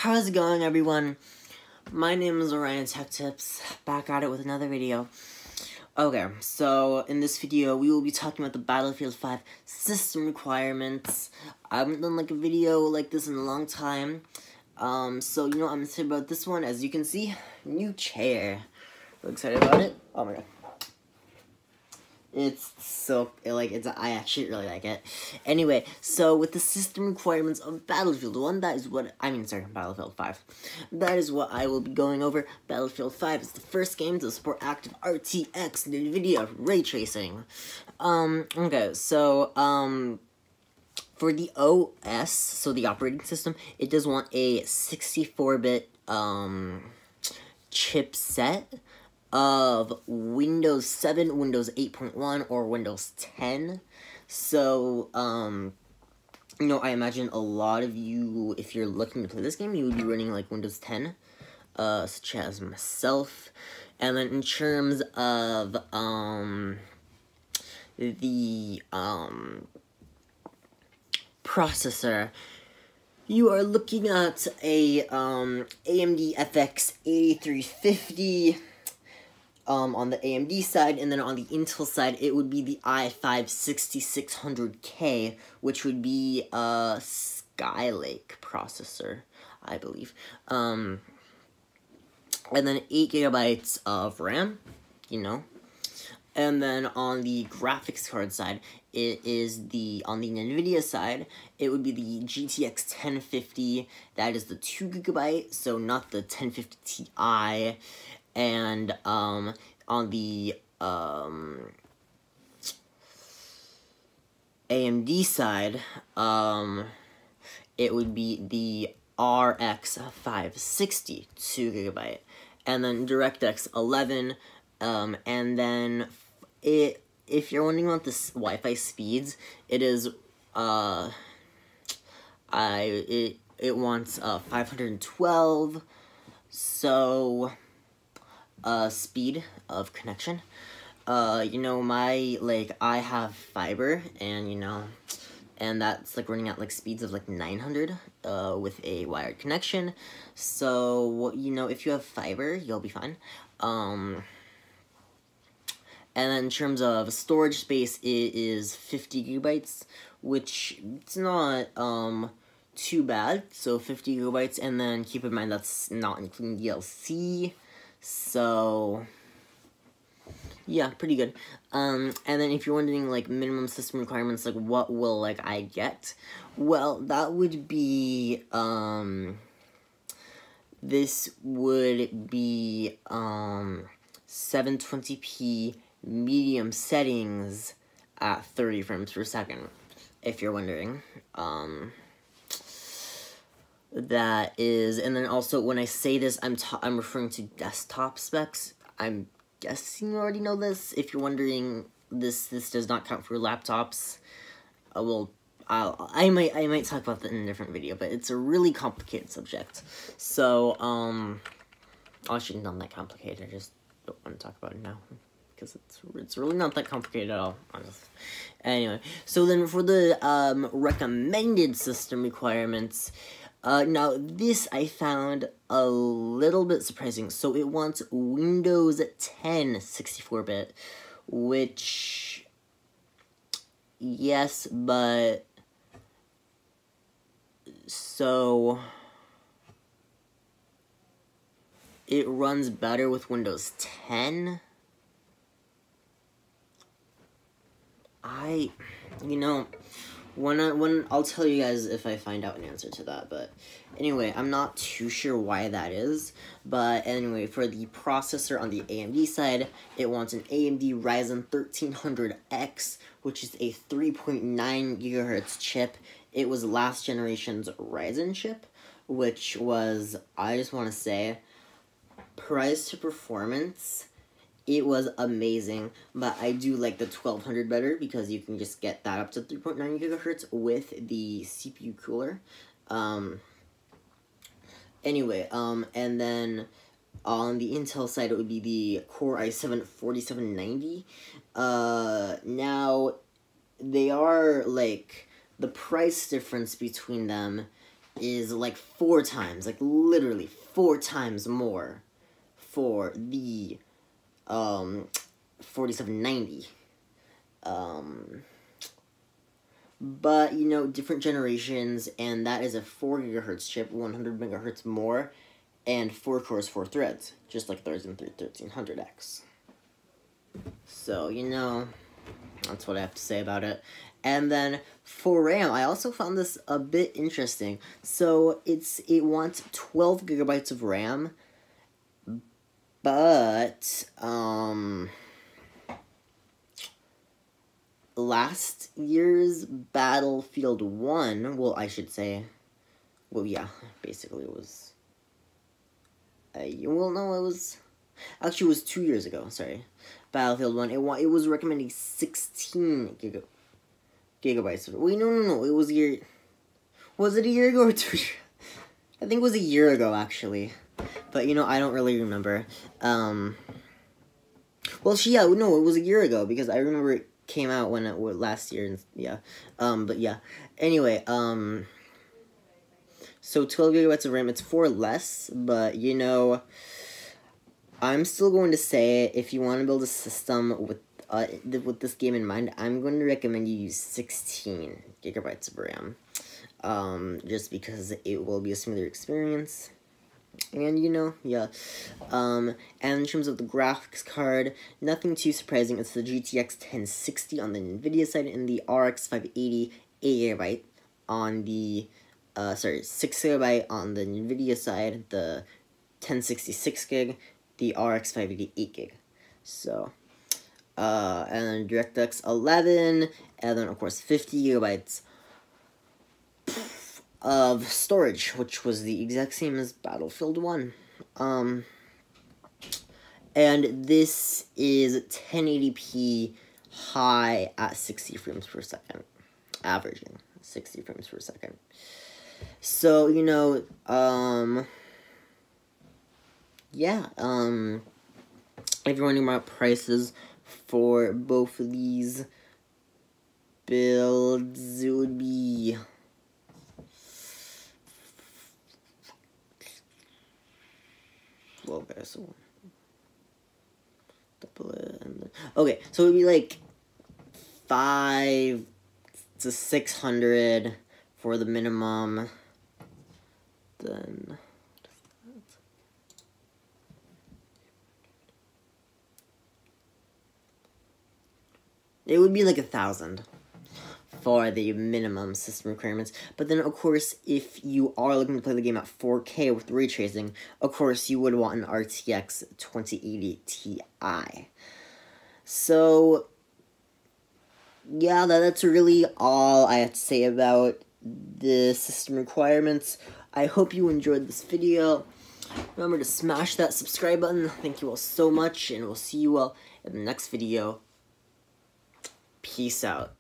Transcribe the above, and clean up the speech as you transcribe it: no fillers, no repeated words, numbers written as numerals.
How's it going, everyone? My name is Orion Tech Tips, back at it with another video. Okay, so in this video, we will be talking about the Battlefield 5 system requirements. I haven't done like a video like this in a long time. So I'm gonna say about this one. As you can see, new chair. Really excited about it. Oh my god. It's so, I actually really like it. Anyway, so with the system requirements of Battlefield 1, Battlefield 5. That is what I will be going over. Battlefield 5 is the first game to support active RTX NVIDIA ray tracing. Okay, so, for the OS, so the operating system, it does want a 64-bit, chipset of Windows 7, Windows 8.1, or Windows 10. So, I imagine a lot of you, if you're looking to play this game, you would be running, like, Windows 10, such as myself. And then in terms of, the, processor, you are looking at a, AMD FX 8350, on the AMD side, and then on the Intel side, it would be the i5-6600K, which would be a Skylake processor, I believe. And then 8 gigabytes of RAM, And then on the graphics card side, it is on the NVIDIA side, it would be the GTX 1050, that is the 2 gigabyte, so not the 1050 Ti. And, on the, AMD side, it would be the RX 560, 2 gigabyte, and then DirectX 11, and then if you're wondering about the Wi-Fi speeds, it is, it wants, 512, so speed of connection. I have fiber, and and that's like running at like speeds of like 900 with a wired connection. So if you have fiber, you'll be fine. And then in terms of storage space, it is 50 gigabytes, which it's not too bad. So 50 gigabytes, and then keep in mind that's not including DLC. So yeah, pretty good. And then if you're wondering, like, minimum system requirements, like, what will, like, I get? Well, that would be, this would be, 720p medium settings at 30 frames per second, if you're wondering. That is, and then also, when I say this, I'm referring to desktop specs. I'm guessing you already know this. If you're wondering, this does not count for laptops. I might talk about that in a different video, but it's a really complicated subject. So, actually not that complicated. I just don't want to talk about it now, because it's really not that complicated at all, honestly. Anyway, so then for the recommended system requirements, now this I found a little bit surprising. So it wants Windows 10 64-bit, which, yes, but, so, it runs better with Windows 10. When I'll tell you guys if I find out an answer to that, but anyway, I'm not too sure why that is, but anyway, for the processor on the AMD side, it wants an AMD Ryzen 1300X, which is a 3.9 gigahertz chip. It was last generation's Ryzen chip, which was, I just want to say, price to performance, it was amazing, but I do like the 1200 better, because you can just get that up to 3.9 gigahertz with the CPU cooler. Anyway, and then on the Intel side, it would be the Core i7-4790. Now, they are, like, the price difference between them is like 4 times, like literally 4 times more for the 4790. But, you know, different generations, and that is a 4 gigahertz chip, 100 megahertz more, and 4 cores, 4 threads, just like the Ryzen 3 1300X. So, you know, that's what I have to say about it. And then for RAM, I also found this a bit interesting. So it wants 12 gigabytes of RAM, but last year's Battlefield 1, well, I should say, well, yeah, basically it was, well, no, it was, actually it was 2 years ago, sorry, Battlefield 1, it was recommending 16 gigabytes. Wait, no, it was a year, was it a year ago or 2 years? I think it was a year ago, actually, but, you know, I don't really remember. Well, yeah, no, it was a year ago, because I remember it came out when it was last year, and yeah, but yeah, anyway, so 12 gigabytes of RAM, it's 4 less, but, you know, I'm still going to say, if you want to build a system with this game in mind, I'm going to recommend you use 16 gigabytes of RAM, just because it will be a smoother experience. And, you know, yeah, and in terms of the graphics card, nothing too surprising. It's the GTX 1060 on the NVIDIA side, and the RX 580 8GB on the, 6 GB on the NVIDIA side, the 1066 gig, the RX 580 8GB. So, and then DirectX 11, and then, of course, 50 gigabytes of storage, which was the exact same as Battlefield 1. And this is 1080p high at 60 frames per second, averaging 60 frames per second. So, you know, yeah, if you're wondering about prices for both of these builds, it would be okay, so double it, and then, okay, so it would be like 5 to 600 for the minimum. Then it would be like 1,000 for the minimum system requirements. But then, of course, if you are looking to play the game at 4K with ray tracing, of course, you would want an RTX 2080 Ti. So, yeah, that's really all I have to say about the system requirements. I hope you enjoyed this video. Remember to smash that subscribe button. Thank you all so much, and we'll see you all in the next video. Peace out.